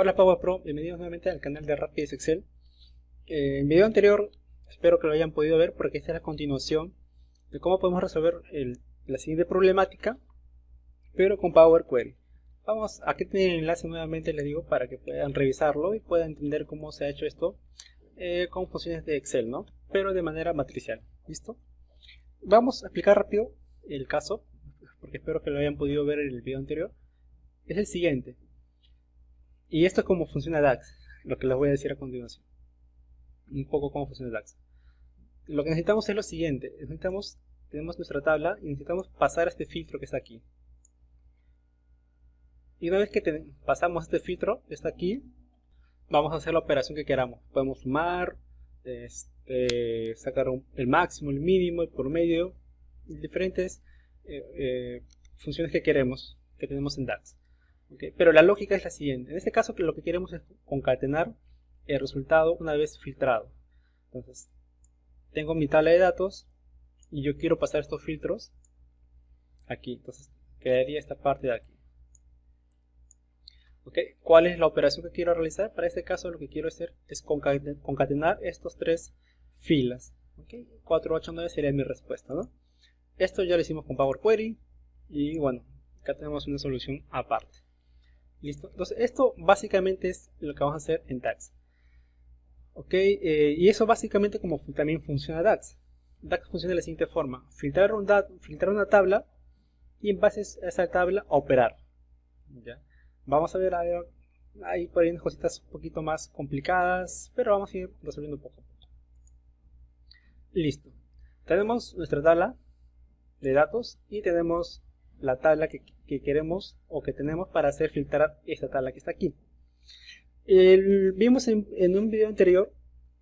Hola Power Pro, bienvenidos nuevamente al canal de Rapidez Excel. En el video anterior espero que lo hayan podido ver porque esta es la continuación de cómo podemos resolver la siguiente problemática, pero con Power Query. Aquí tienen el enlace nuevamente, les digo, para que puedan revisarlo y puedan entender cómo se ha hecho esto con funciones de Excel, ¿no? Pero de manera matricial. ¿Listo? Vamos a explicar rápido el caso, porque espero que lo hayan podido ver en el video anterior. Es el siguiente. Y esto es cómo funciona DAX, lo que les voy a decir a continuación. Un poco cómo funciona DAX. Lo que necesitamos es lo siguiente. Tenemos nuestra tabla y necesitamos pasar este filtro que está aquí. Y una vez que pasamos este filtro, que está aquí, vamos a hacer la operación que queramos. Podemos sumar, sacar el máximo, el mínimo, el promedio, diferentes funciones que queremos, que tenemos en DAX. Okay. Pero la lógica es la siguiente. En este caso lo que queremos es concatenar el resultado una vez filtrado. Entonces, tengo mi tabla de datos y yo quiero pasar estos filtros aquí. Entonces, quedaría esta parte de aquí. Okay. ¿Cuál es la operación que quiero realizar? Para este caso lo que quiero hacer es concatenar estos tres filas. Okay. 4, 8, 9 sería mi respuesta, ¿no? Esto ya lo hicimos con Power Query y bueno, acá tenemos una solución aparte. Listo, entonces esto básicamente es lo que vamos a hacer en DAX. Ok, y eso básicamente como también funciona DAX. DAX funciona de la siguiente forma: filtrar una tabla y en base a esa tabla operar. ¿Ya? Vamos a ver, hay por ahí unas cositas un poquito más complicadas, pero vamos a ir resolviendo poco a poco. Listo, tenemos nuestra tabla de datos y tenemos la tabla que queremos o que tenemos para hacer filtrar esta tabla que está aquí. Vimos en un video anterior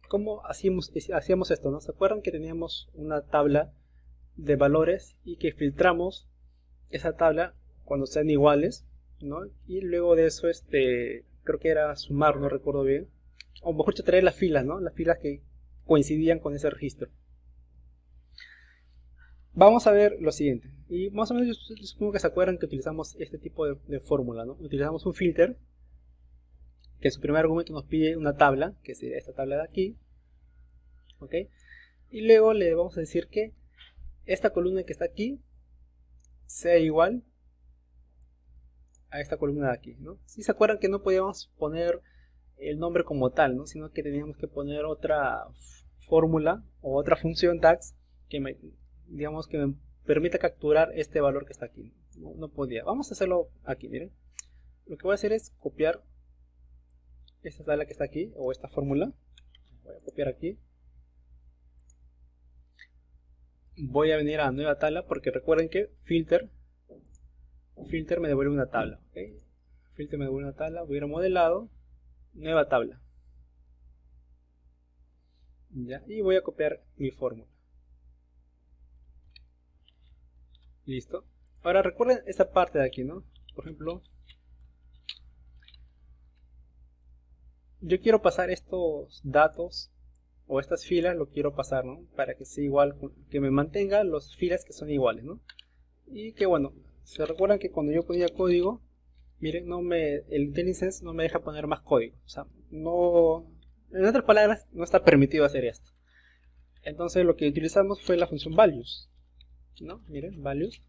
cómo hacíamos esto, ¿no? ¿Se acuerdan que teníamos una tabla de valores y que filtramos esa tabla cuando sean iguales, ¿no? Y luego de eso, creo que era sumar, no recuerdo bien, o mejor dicho, traer las filas, ¿no? Las filas que coincidían con ese registro. Vamos a ver lo siguiente, y más o menos yo supongo que se acuerdan que utilizamos este tipo de fórmula, ¿no? Utilizamos un filter, que en su primer argumento nos pide una tabla, que sería esta tabla de aquí, ¿ok? Y luego le vamos a decir que esta columna que está aquí sea igual a esta columna de aquí, ¿no? Si se acuerdan que no podíamos poner el nombre como tal, ¿no? Sino que teníamos que poner otra fórmula o otra función DAX que me permita capturar este valor que está aquí. No podía. Vamos a hacerlo aquí, miren. Lo que voy a hacer es copiar esta tabla que está aquí, o esta fórmula. Voy a copiar aquí. Voy a venir a la nueva tabla, porque recuerden que filter me devuelve una tabla. ¿Okay? Filter me devuelve una tabla. Voy a ir a modelado, nueva tabla. ¿Ya? Y voy a copiar mi fórmula. Listo. Ahora recuerden esta parte de aquí, ¿no? Por ejemplo, yo quiero pasar estos datos o estas filas, lo quiero pasar, ¿no? Para que sea igual, que me mantenga las filas que son iguales, ¿no? Y que bueno, se recuerdan que cuando yo ponía código, miren, el IntelliSense no me deja poner más código. O sea, no, en otras palabras, no está permitido hacer esto. Entonces lo que utilizamos fue la función values, ¿no? Miren, values,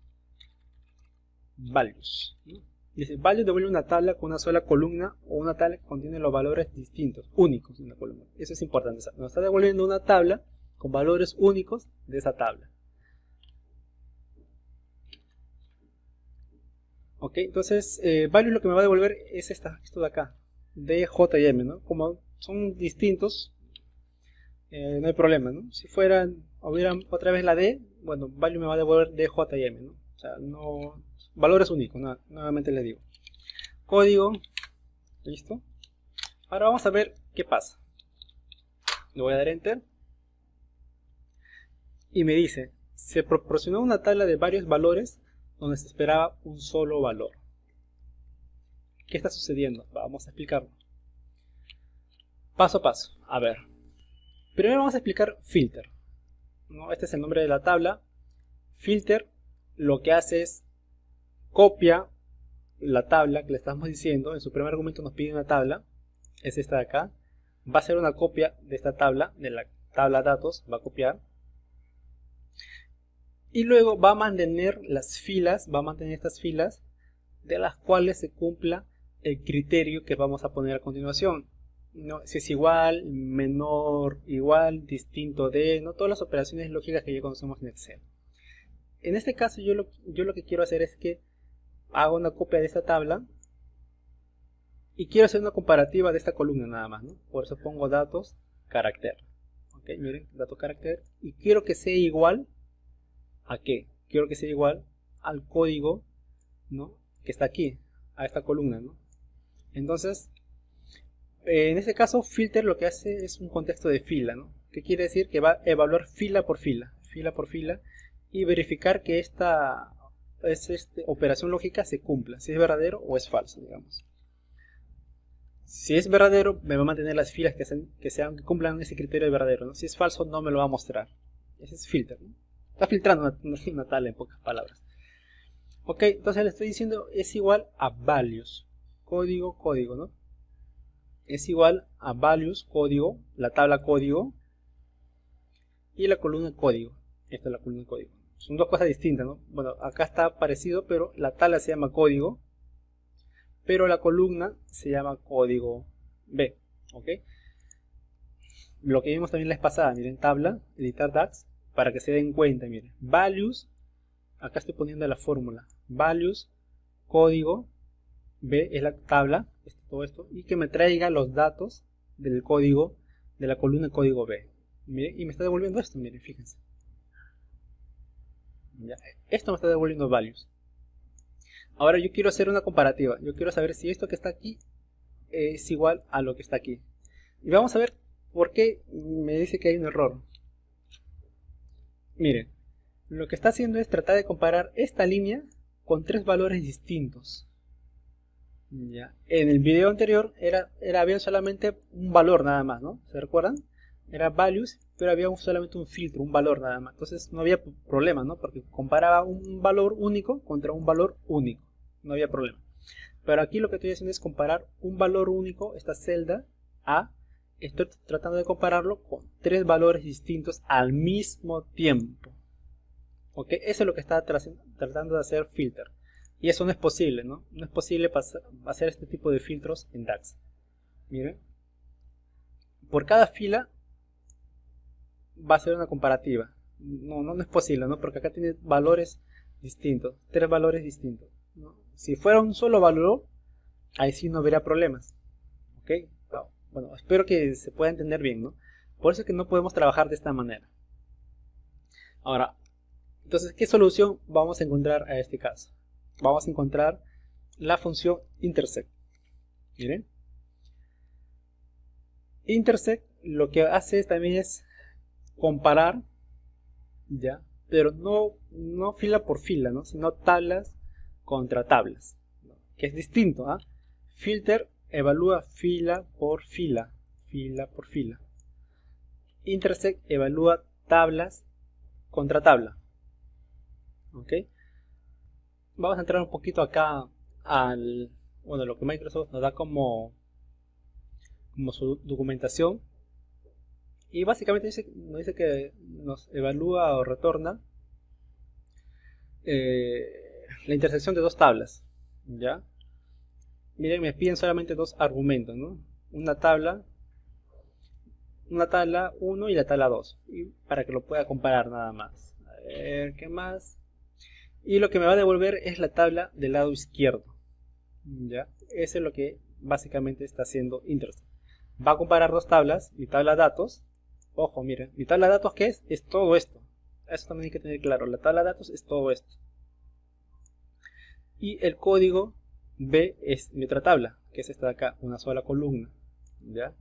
¿no? Dice, value devuelve una tabla con una sola columna o una tabla que contiene los valores distintos, únicos en la columna. Eso es importante. Nos está devolviendo una tabla con valores únicos de esa tabla. Ok, entonces value lo que me va a devolver es esto de acá, D, J y M, ¿no? Como son distintos, no hay problema, ¿no? Si hubieran otra vez la D, bueno, value me va a devolver D, J y M, ¿no? O sea, no, valores únicos, nuevamente les digo. Código, listo. Ahora vamos a ver qué pasa. Le voy a dar enter. Y me dice, se proporcionó una tabla de varios valores donde se esperaba un solo valor. ¿Qué está sucediendo? Vamos a explicarlo. Paso a paso. A ver. Primero vamos a explicar filter, ¿no? Este es el nombre de la tabla. Filter lo que hace es copia la tabla que le estamos diciendo, en su primer argumento nos pide una tabla, es esta de acá, va a ser una copia de esta tabla, de la tabla datos, va a copiar, y luego va a mantener las filas, va a mantener estas filas, de las cuales se cumpla el criterio que vamos a poner a continuación, ¿no? Si es igual, menor, igual, distinto de, no todas las operaciones lógicas que ya conocemos en Excel. En este caso yo lo que quiero hacer es que hago una copia de esta tabla y quiero hacer una comparativa de esta columna nada más, ¿no? Por eso pongo datos, carácter. Ok, miren, datos, carácter. Y quiero que sea igual a qué? Quiero que sea igual al código, ¿no? Que está aquí, a esta columna, ¿no? Entonces, en este caso, filter lo que hace es un contexto de fila, ¿no? ¿Qué quiere decir? Que va a evaluar fila por fila, y verificar que esta operación lógica se cumpla, si es verdadero o es falso, digamos. Si es verdadero, me va a mantener las filas que cumplan ese criterio de verdadero, ¿no? Si es falso, no me lo va a mostrar. Ese es filter, ¿no? Está filtrando una tabla en pocas palabras. Ok, entonces le estoy diciendo es igual a values, código, ¿no? Es igual a values, código, la tabla código y la columna código. Esta es la columna código. Son dos cosas distintas, ¿no? Bueno, acá está parecido, pero la tabla se llama código, pero la columna se llama código B, ¿ok? Lo que vimos también la vez pasada, miren, tabla, editar DAX, para que se den cuenta, miren, values, acá estoy poniendo la fórmula, values, código, B es la tabla, todo esto, y que me traiga los datos del código, de la columna código B. Miren, y me está devolviendo esto, miren, fíjense. Ya, esto me está devolviendo values. Ahora yo quiero hacer una comparativa. Yo quiero saber si esto que está aquí es igual a lo que está aquí. Y vamos a ver por qué me dice que hay un error. Miren, lo que está haciendo es tratar de comparar esta línea con tres valores distintos. Ya. En el video anterior había solamente un valor nada más, ¿no? ¿Se recuerdan? Era values, pero había solamente un filtro, un valor nada más. Entonces no había problema, ¿no? Porque comparaba un valor único contra un valor único. No había problema. Pero aquí lo que estoy haciendo es comparar un valor único, esta celda A. Estoy tratando de compararlo con tres valores distintos al mismo tiempo. ¿Ok? Eso es lo que está tratando de hacer filter. Y eso no es posible, ¿no? No es posible hacer este tipo de filtros en DAX. Miren. Por cada fila va a ser una comparativa. No es posible, ¿no? Porque acá tiene valores distintos, tres valores distintos, ¿no? Si fuera un solo valor, ahí sí no habría problemas. ¿Ok? Bueno, espero que se pueda entender bien, ¿no? Por eso es que no podemos trabajar de esta manera. Ahora, entonces, ¿qué solución vamos a encontrar a este caso? Vamos a encontrar la función intersect. Miren. Intersect lo que hace también es comparar, ya, pero no fila por fila, ¿no? Sino tablas contra tablas, ¿no? Que es distinto, ¿ah? Filter evalúa fila por fila. Intersect evalúa tablas contra tabla. ¿Ok? Vamos a entrar un poquito acá al, bueno, lo que Microsoft nos da como su documentación. Y básicamente nos dice que nos evalúa o retorna la intersección de dos tablas. ¿Ya? Miren, me piden solamente dos argumentos, ¿no? Una tabla 1 y la tabla 2. Y para que lo pueda comparar nada más. A ver, ¿qué más? Y lo que me va a devolver es la tabla del lado izquierdo. ¿Ya? Eso es lo que básicamente está haciendo intersect. Va a comparar dos tablas, mi tabla datos. Ojo, miren, mi tabla de datos, ¿qué es? Es todo esto. Eso también hay que tener claro. La tabla de datos es todo esto. Y el código B es mi otra tabla, que es esta de acá, una sola columna. ¿Ya?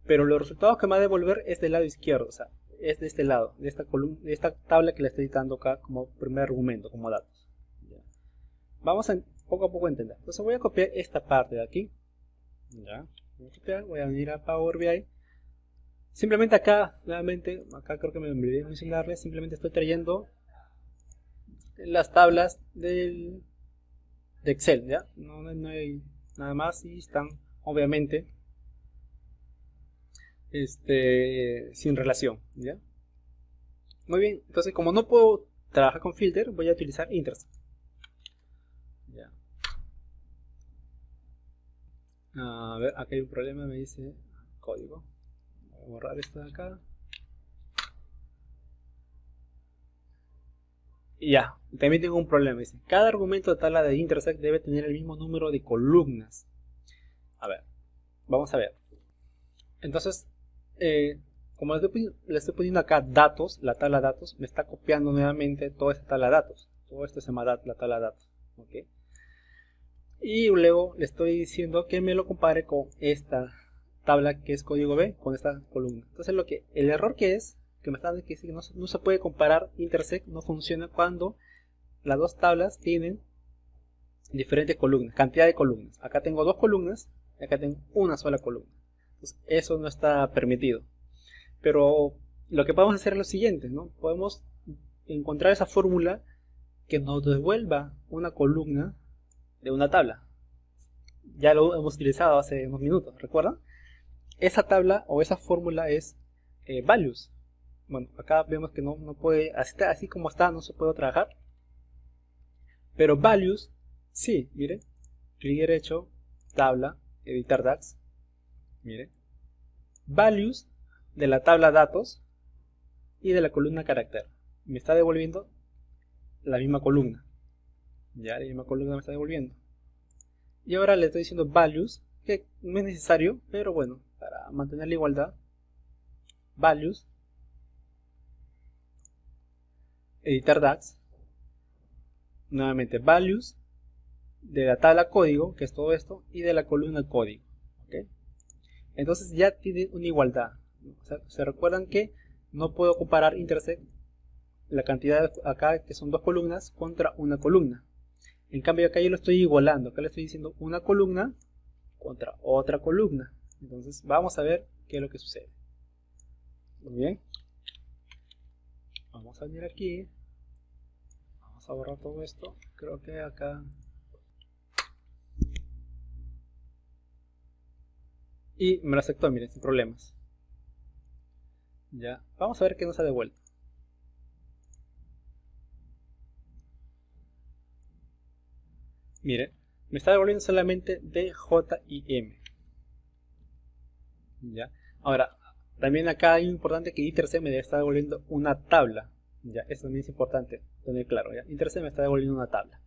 Pero los resultados que me va a devolver es del lado izquierdo, o sea, es de este lado, de esta columna, de esta tabla que le estoy dando acá como primer argumento, como datos. ¿Ya? Vamos a poco a poco entender. Entonces voy a copiar esta parte de aquí. ¿Ya? Voy a venir a Power BI. Simplemente acá, nuevamente, acá creo que me olvidé de mencionarles, simplemente estoy trayendo las tablas del Excel, ¿ya? No hay nada más y están obviamente sin relación, ¿ya? Muy bien, entonces como no puedo trabajar con filter, voy a utilizar intersect. ¿Ya? A ver, acá hay un problema, me dice código. Voy a borrar esto de acá. Y ya, también tengo un problema, dice, cada argumento de tabla de intersect debe tener el mismo número de columnas. A ver, vamos a ver. Entonces, como le estoy poniendo acá datos, la tabla de datos, me está copiando nuevamente toda esta tabla de datos. Todo esto se llama la tabla de datos. ¿Okay? Y luego le estoy diciendo que me lo compare con esta tabla que es código B, con esta columna. Entonces el error que me está diciendo que no se puede comparar intersect, no funciona cuando las dos tablas tienen diferentes columnas, cantidad de columnas. Acá tengo dos columnas y acá tengo una sola columna. Entonces, eso no está permitido. Pero lo que podemos hacer es lo siguiente, ¿no? Podemos encontrar esa fórmula que nos devuelva una columna de una tabla. Ya lo hemos utilizado hace unos minutos, ¿recuerdan? Esa tabla o esa fórmula es values. Bueno, acá vemos que no puede, así como está, no se puede trabajar. Pero values, sí, miren. Clic derecho, tabla, editar DAX. Miren. Values de la tabla datos y de la columna carácter. Me está devolviendo la misma columna. Ya, la misma columna me está devolviendo. Y ahora le estoy diciendo values, que no es necesario, pero bueno, para mantener la igualdad. Values, editar DAX, nuevamente values de la tabla código, que es todo esto, y de la columna código. ¿Okay? Entonces ya tiene una igualdad. O sea, se recuerdan que no puedo comparar intersect, la cantidad acá que son dos columnas, contra una columna. En cambio acá yo lo estoy igualando, acá le estoy diciendo una columna contra otra columna. Entonces vamos a ver qué es lo que sucede. Muy bien. Vamos a venir aquí. Vamos a borrar todo esto. Creo que acá. Y me lo aceptó, miren, sin problemas. Ya. Vamos a ver qué nos ha devuelto. Miren, me está devolviendo solamente D, J y M. Ya. Ahora, también acá hay un importante que intersect me está devolviendo una tabla. Ya, eso también es importante tener claro. ¿Ya? Intersect me está devolviendo una tabla.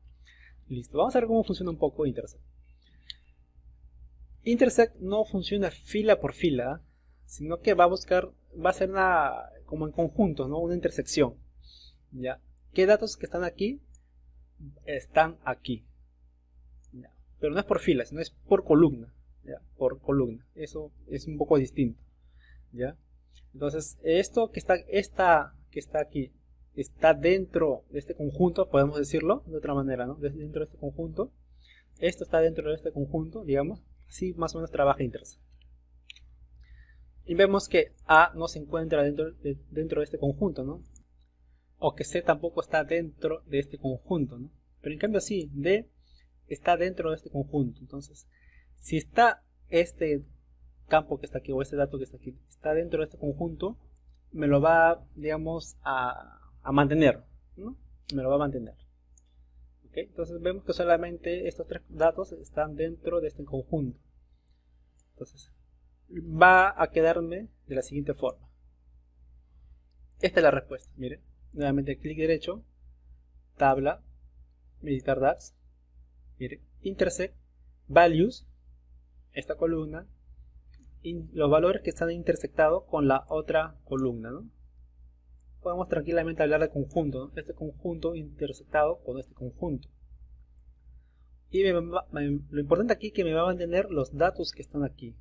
Listo, vamos a ver cómo funciona un poco intersect. Intersect no funciona fila por fila, sino que va a ser como en conjunto, ¿no? Una intersección. ¿Ya? ¿Qué datos que están aquí? Están aquí. ¿Ya? Pero no es por fila, sino es por columna. ¿Ya? Por columna. Eso es un poco distinto. ¿Ya? Entonces, esta que está aquí está dentro de este conjunto, podemos decirlo de otra manera, ¿no? Dentro de este conjunto. Esto está dentro de este conjunto, digamos. Así más o menos trabaja intersect. Y vemos que A no se encuentra dentro de este conjunto, ¿no? O que C tampoco está dentro de este conjunto, ¿no? Pero en cambio sí, D está dentro de este conjunto. Entonces, si está este campo que está aquí o este dato que está aquí, está dentro de este conjunto, me lo va, digamos, a mantener, ¿no? Me lo va a mantener. ¿Okay? Entonces vemos que solamente estos tres datos están dentro de este conjunto. Entonces, va a quedarme de la siguiente forma. Esta es la respuesta, miren. Nuevamente clic derecho, tabla, editar DAX, miren, intersect, values, esta columna, y los valores que están intersectados con la otra columna, ¿no? Podemos tranquilamente hablar de conjunto, ¿no? Este conjunto intersectado con este conjunto. Y lo importante aquí es que me va a mantener los datos que están aquí.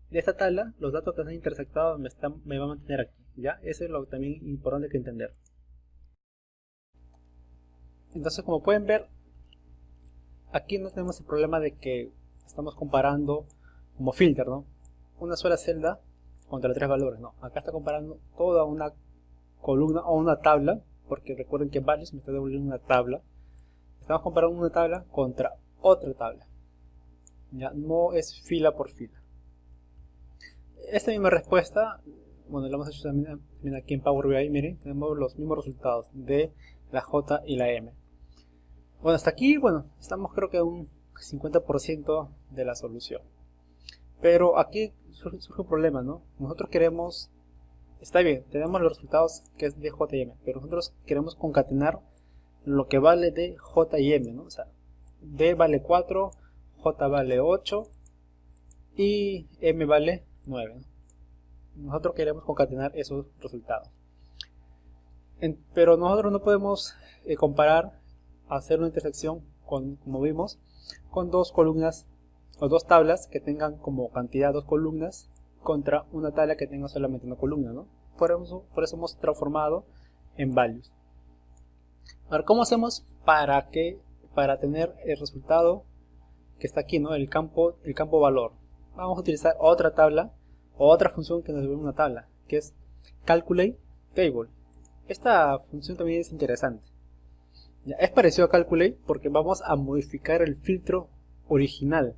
De esta tabla, los datos que están intersectados me va a mantener aquí. ¿Ya? Eso es lo también importante que entender. Entonces, como pueden ver, aquí no tenemos el problema de que estamos comparando como filter, ¿no? Una sola celda contra tres valores, no. Acá está comparando toda una columna o una tabla, porque recuerden que values me está devolviendo una tabla. Estamos comparando una tabla contra otra tabla. Ya no es fila por fila. Esta misma respuesta, bueno, la hemos hecho también aquí en Power BI. Miren, tenemos los mismos resultados de la J y la M. Bueno, hasta aquí, bueno, estamos creo que un 50% de la solución. Pero aquí surge un problema, ¿no? Nosotros queremos, está bien, tenemos los resultados que es de J y M, pero nosotros queremos concatenar lo que vale de J y M, ¿no? O sea, D vale 4, J vale 8 y M vale 9, ¿no? Nosotros queremos concatenar esos resultados. Pero nosotros no podemos comparar, hacer una intersección con, como vimos, con dos columnas o dos tablas que tengan como cantidad dos columnas contra una tabla que tenga solamente una columna, ¿no? Por eso hemos transformado en values. Ahora, ¿cómo hacemos para tener el resultado que está aquí, ¿no? El campo valor? Vamos a utilizar otra tabla o otra función que nos devuelve una tabla, que es calculate table. Esta función también es interesante. Ya, es parecido a calculate porque vamos a modificar el filtro original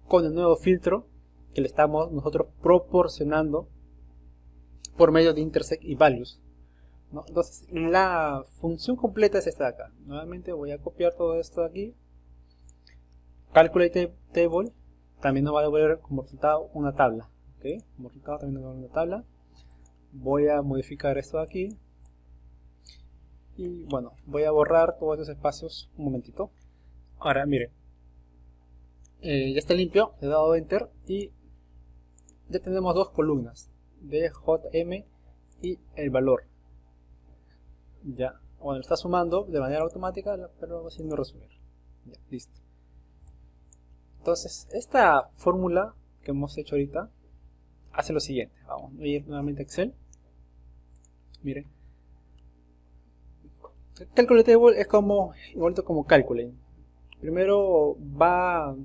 con el nuevo filtro que le estamos nosotros proporcionando por medio de intersect y values, ¿no? Entonces la función completa es esta de acá. Nuevamente voy a copiar todo esto de aquí. Calculate table también nos va a devolver como resultado una tabla, ¿okay? Como resultado también nos va a devolver una tabla. Voy a modificar esto de aquí y bueno, voy a borrar todos esos espacios un momentito. Ahora miren, ya está limpio, he dado enter y ya tenemos dos columnas de JM y el valor. Ya, bueno, está sumando de manera automática, pero va haciendo resumir. Ya, listo. Entonces, esta fórmula que hemos hecho ahorita hace lo siguiente. Vamos a ir nuevamente a Excel. Miren. Calculate table es igualito como calculate. Primero va,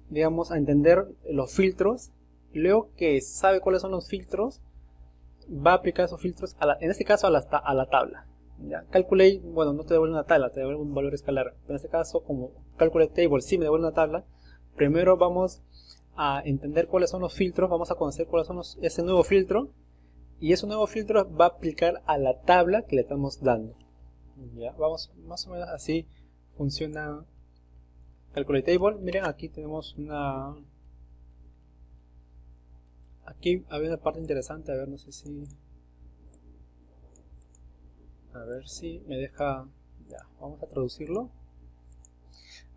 digamos, a entender los filtros. Luego que sabe cuáles son los filtros, va a aplicar esos filtros, en este caso a la tabla. ¿Ya? Calculate, bueno, no te devuelve una tabla, te devuelve un valor escalar. En este caso, como calculate table sí me devuelve una tabla, primero vamos a entender cuáles son los filtros, vamos a conocer cuáles son ese nuevo filtro, y ese nuevo filtro va a aplicar a la tabla que le estamos dando. ¿Ya? Vamos, más o menos así funciona calculate table. Miren, aquí tenemos una... Aquí había una parte interesante, a ver, no sé si... A ver si me deja... Ya, vamos a traducirlo.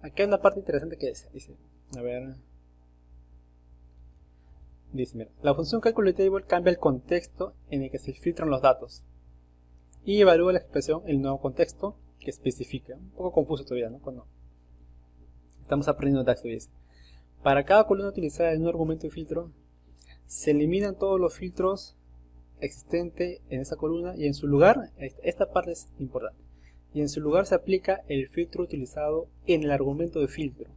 Aquí hay una parte interesante que dice... A ver... Dice, mira, la función calculate table cambia el contexto en el que se filtran los datos y evalúa la expresión en el nuevo contexto que especifica. Un poco confuso todavía, ¿no? Cuando estamos aprendiendo DAX, dice. Para cada columna utilizada en un argumento de filtro, se eliminan todos los filtros existentes en esa columna y en su lugar, esta parte es importante, y en su lugar se aplica el filtro utilizado en el argumento de filtro.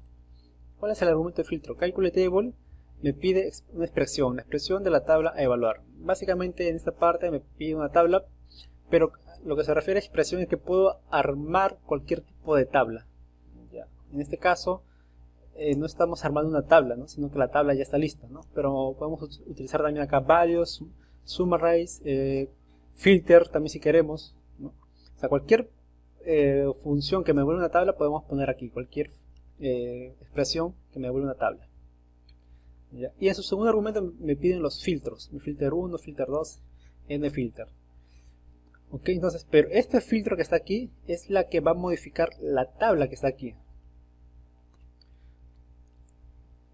¿Cuál es el argumento de filtro? Calculate table me pide una expresión, la expresión de la tabla a evaluar. Básicamente en esta parte me pide una tabla, pero lo que se refiere a expresión es que puedo armar cualquier tipo de tabla. Ya. En este caso no estamos armando una tabla, ¿no? Sino que la tabla ya está lista, ¿no? Pero podemos utilizar también acá values, summarize, filter también si queremos, ¿no? O sea, cualquier función que me vuelva una tabla podemos poner aquí, cualquier expresión que me vuelva una tabla. ¿Ya? Y en su segundo argumento me piden los filtros, mi filter 1, filter 2, nfilter. Ok, entonces, pero este filtro que está aquí es la que va a modificar la tabla que está aquí.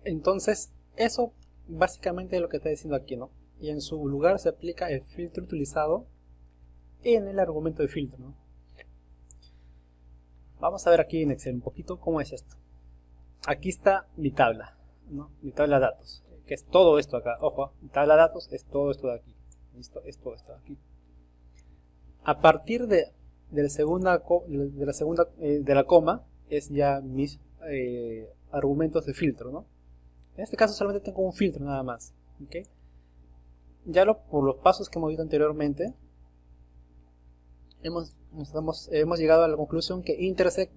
Entonces, eso básicamente es lo que está diciendo aquí, ¿no? Y en su lugar se aplica el filtro utilizado en el argumento de filtro, ¿no? Vamos a ver aquí en Excel un poquito cómo es esto. Aquí está mi tabla, ¿no? Mi tabla de datos, que es todo esto acá. Ojo, mi tabla de datos es todo esto de aquí. ¿Listo? Es todo esto de aquí. A partir de la coma es ya mis argumentos de filtro, ¿no? En este caso solamente tengo un filtro nada más, ¿okay? Ya por los pasos que hemos visto anteriormente, hemos llegado a la conclusión que intersect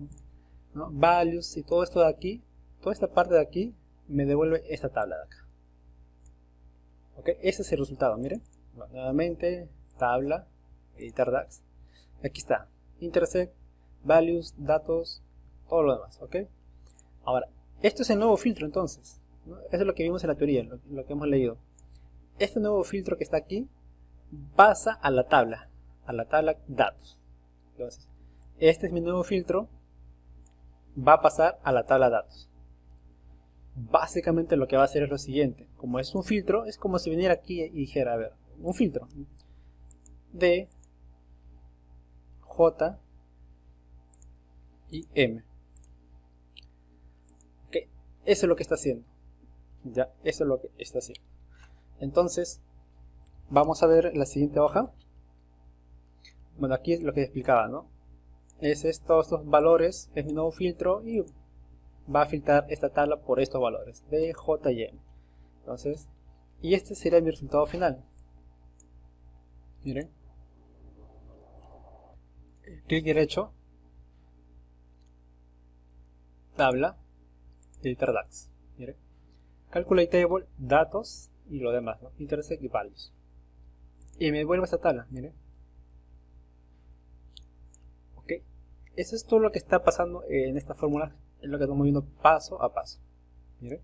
¿no? Values y todo esto de aquí, toda esta parte de aquí me devuelve esta tabla de acá. Ok, ese es el resultado, miren. Bueno, nuevamente, tabla, editar DAX. Aquí está, intersect, values, datos, todo lo demás, ok. Ahora, esto es el nuevo filtro entonces, ¿no? Eso es lo que vimos en la teoría, lo que hemos leído. Este nuevo filtro que está aquí pasa a la tabla datos. Entonces, este es mi nuevo filtro, va a pasar a la tabla datos. Básicamente lo que va a hacer es lo siguiente. Como es un filtro, es como si viniera aquí y dijera, a ver, un filtro D, J y M. Okay. Eso es lo que está haciendo. Ya, eso es lo que está haciendo. Entonces, vamos a ver la siguiente hoja. Bueno, aquí es lo que explicaba, ¿no? Es estos valores, es mi nuevo filtro y va a filtrar esta tabla por estos valores D, J y M. Entonces, y este sería mi resultado final. Miren, clic derecho, tabla, editar DAX. Miren, calculate table, datos y lo demás, ¿no? Intersect y values. Y me devuelve esta tabla, miren. Ok, eso es todo lo que está pasando en esta fórmula, es lo que estamos viendo paso a paso. Miren.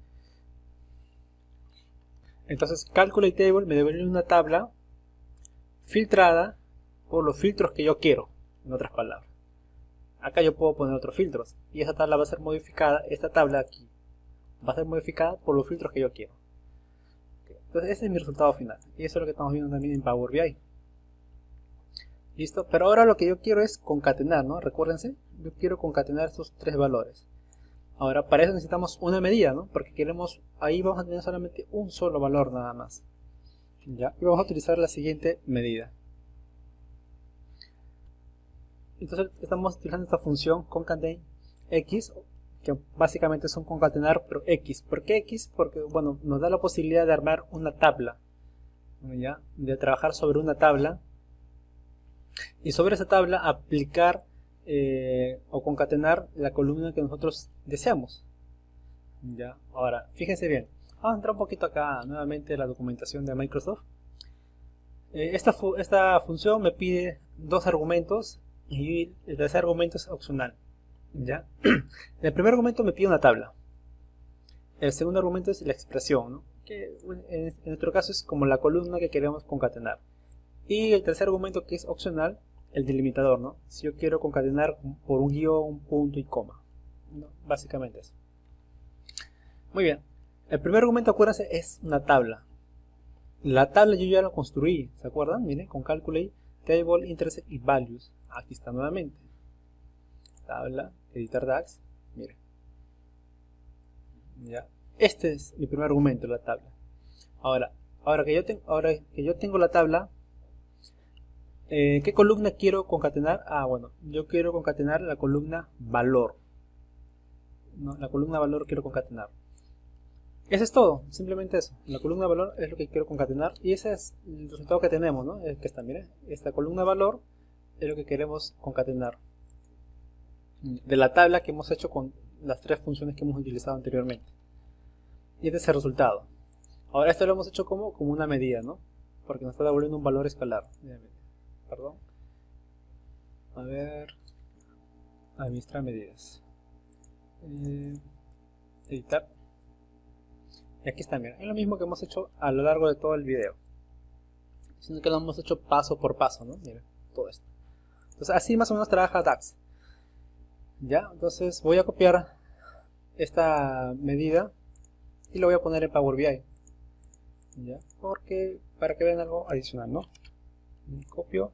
Entonces, calculate table me devuelve una tabla filtrada por los filtros que yo quiero, en otras palabras. Acá yo puedo poner otros filtros y esa tabla va a ser modificada, esta tabla aquí va a ser modificada por los filtros que yo quiero. Entonces ese es mi resultado final y eso es lo que estamos viendo también en Power BI. Listo, pero ahora lo que yo quiero es concatenar, ¿no? Recuérdense, yo quiero concatenar estos tres valores. Ahora para eso necesitamos una medida, ¿no? Porque queremos, ahí vamos a tener solamente un solo valor nada más. ¿Ya? Y vamos a utilizar la siguiente medida. Entonces estamos utilizando esta función concatenate x, que básicamente es un concatenar pero x. ¿Por qué x? Porque bueno, nos da la posibilidad de armar una tabla, ¿ya? De trabajar sobre una tabla y sobre esa tabla aplicar o concatenar la columna que nosotros deseamos. ¿Ya? Ahora, fíjense bien, vamos a entrar un poquito acá nuevamente en la documentación de Microsoft. Esta función me pide dos argumentos y el tercer argumento es opcional. ¿Ya? El primer argumento me pide una tabla. El segundo argumento es la expresión, ¿no? Que en nuestro caso es como la columna que queremos concatenar. Y el tercer argumento, que es opcional, el delimitador, ¿no? Si yo quiero concatenar por un guión, un punto y coma, ¿no? Básicamente eso. Muy bien. El primer argumento, acuérdense, es una tabla. La tabla yo ya la construí, ¿se acuerdan? Miren, con calculate, table, intersect y values. Aquí está nuevamente. Tabla, editar DAX, miren. Ya. Este es mi primer argumento, la tabla. Ahora que yo tengo la tabla, ¿qué columna quiero concatenar? Ah, bueno, yo quiero concatenar la columna valor. ¿No? La columna valor quiero concatenar. Eso es todo, simplemente eso. La columna valor es lo que quiero concatenar y ese es el resultado que tenemos, ¿no? Es que está, miren, esta columna valor es lo que queremos concatenar de la tabla que hemos hecho con las tres funciones que hemos utilizado anteriormente. Y este es el resultado. Ahora esto lo hemos hecho como una medida, ¿no? Porque nos está devolviendo un valor escalar. Perdón. A ver. Administrar medidas. Editar. Y aquí está, miren. Es lo mismo que hemos hecho a lo largo de todo el video. Sino que lo hemos hecho paso por paso, ¿no? Miren, todo esto. Entonces así más o menos trabaja DAX. Ya, entonces voy a copiar esta medida y lo voy a poner en Power BI. ¿Ya? Porque para que vean algo adicional, ¿no? Copio.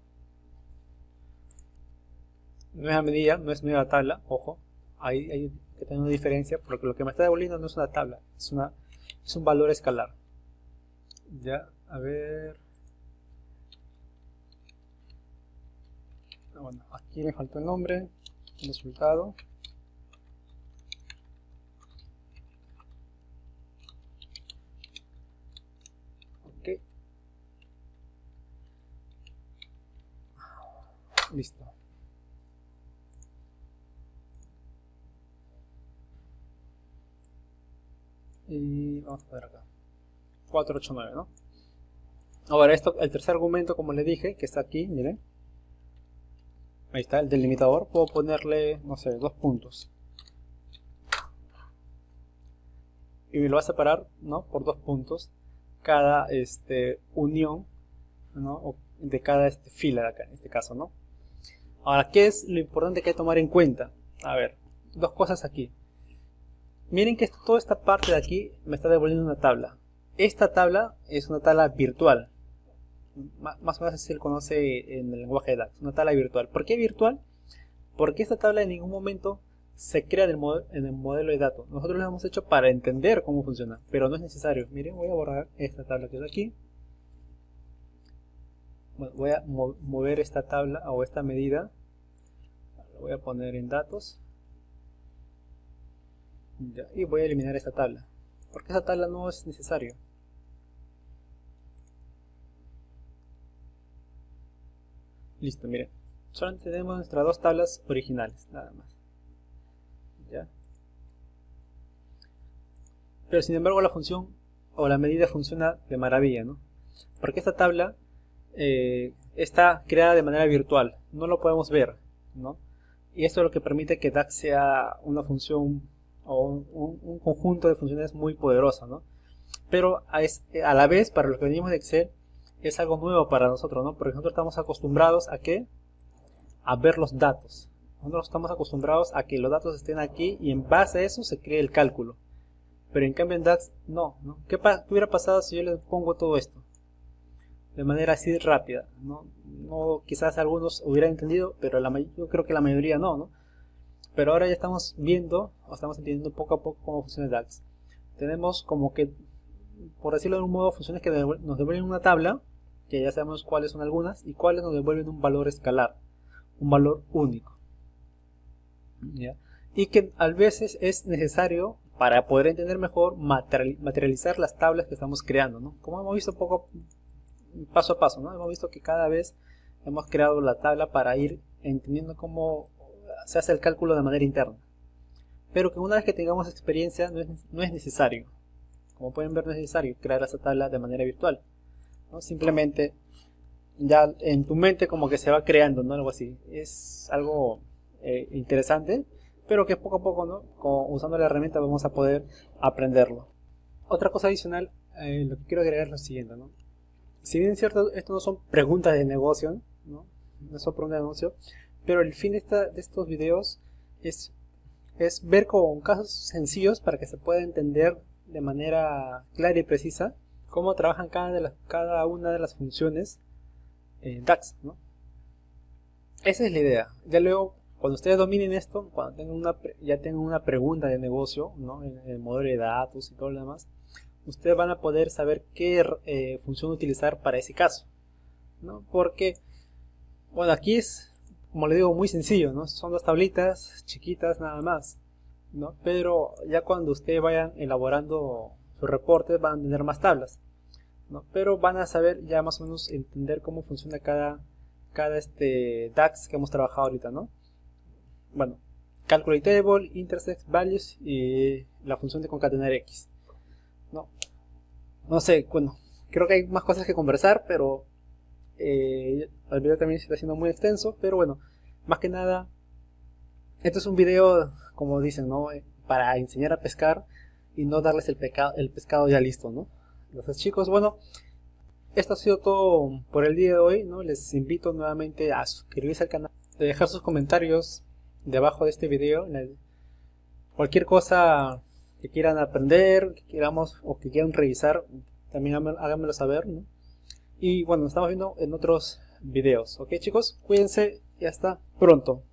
No es la medida, no es nueva tabla, ojo. Ahí hay que tener una diferencia porque lo que me está devolviendo no es una tabla, es un valor escalar. Ya, a ver. Bueno, aquí me faltó el nombre, el resultado. Ok. Listo. y vamos a poner acá 489, ¿no? Ahora el tercer argumento, como le dije, que está aquí, miren, ahí está el delimitador, puedo ponerle, no sé, 2 puntos y me lo va a separar, ¿no?, por 2 puntos cada unión, ¿no?, de cada fila de acá, en este caso, ¿no? Ahora, ¿qué es lo importante que hay que tomar en cuenta? A ver, 2 cosas aquí. Miren que toda esta parte de aquí me está devolviendo una tabla. Esta tabla es una tabla virtual. Más o menos así se le conoce en el lenguaje de DAX, una tabla virtual. ¿Por qué virtual? Porque esta tabla en ningún momento se crea en el modelo de datos. Nosotros lo hemos hecho para entender cómo funciona, pero no es necesario. Miren, voy a borrar esta tabla que está aquí. Bueno, voy a mover esta tabla o esta medida. Lo voy a poner en datos. Ya, y voy a eliminar esta tabla, porque esta tabla no es necesario. Listo, miren, solamente tenemos nuestras 2 tablas originales, nada más. ¿Ya? Pero sin embargo la función o la medida funciona de maravilla, ¿no? Porque esta tabla está creada de manera virtual, no lo podemos ver, ¿no? Y esto es lo que permite que DAX sea una función o un conjunto de funciones muy poderoso, ¿no? Pero a la vez, para los que venimos de Excel, es algo nuevo para nosotros, ¿no? Porque nosotros estamos acostumbrados a ¿qué? A ver los datos. Nosotros estamos acostumbrados a que los datos estén aquí y en base a eso se cree el cálculo. Pero en cambio en DAX, no. ¿Qué hubiera pasado si yo le pongo todo esto de manera así rápida? No, quizás algunos hubieran entendido, pero yo creo que la mayoría no. Pero ahora ya estamos viendo, o estamos entendiendo poco a poco cómo funciona DAX. Tenemos como que, por decirlo de un modo, funciones que nos devuelven una tabla, que ya sabemos cuáles son algunas, y cuáles nos devuelven un valor escalar, un valor único. ¿Ya? Y que a veces es necesario, para poder entender mejor, materializar las tablas que estamos creando, ¿no? Como hemos visto paso a paso, ¿no? Hemos visto que cada vez hemos creado la tabla para ir entendiendo cómo se hace el cálculo de manera interna. Pero que una vez que tengamos experiencia no es necesario. Como pueden ver, no es necesario crear esa tabla de manera virtual, ¿no? Simplemente ya en tu mente como que se va creando, ¿no? Algo así. Es algo interesante, pero que poco a poco, ¿no? Usando la herramienta vamos a poder aprenderlo. Otra cosa adicional, lo que quiero agregar es lo siguiente, ¿no? Si bien es cierto, esto no son preguntas de negocio, ¿no? No son preguntas de negocio, pero el fin de estos videos es ver con casos sencillos para que se pueda entender de manera clara y precisa cómo trabajan cada una de las funciones en DAX, ¿no? Esa es la idea. Ya luego, cuando ustedes dominen esto, cuando ya tengan una pregunta de negocio, ¿no?, en el modelo de datos y todo lo demás, ustedes van a poder saber qué función utilizar para ese caso, ¿no? Porque, bueno, aquí es, como le digo, muy sencillo, ¿no? Son 2 tablitas chiquitas nada más, ¿no? Pero ya cuando ustedes vayan elaborando sus reportes van a tener más tablas, ¿no? Pero van a saber ya más o menos entender cómo funciona cada DAX que hemos trabajado ahorita, ¿no? Bueno, calculate table, intersect values y la función de concatenar X, no sé, bueno, creo que hay más cosas que conversar, pero el video también se está haciendo muy extenso, pero bueno, más que nada, esto es un video, como dicen, ¿no?, para enseñar a pescar y no darles el pescado ya listo, ¿no? Entonces, chicos, bueno, esto ha sido todo por el día de hoy, ¿no? Les invito nuevamente a suscribirse al canal, a dejar sus comentarios debajo de este video, cualquier cosa que quieran aprender, que queramos o que quieran revisar, también háganmelo saber, ¿no? Y bueno, nos estamos viendo en otros videos. Ok, chicos, cuídense y hasta pronto.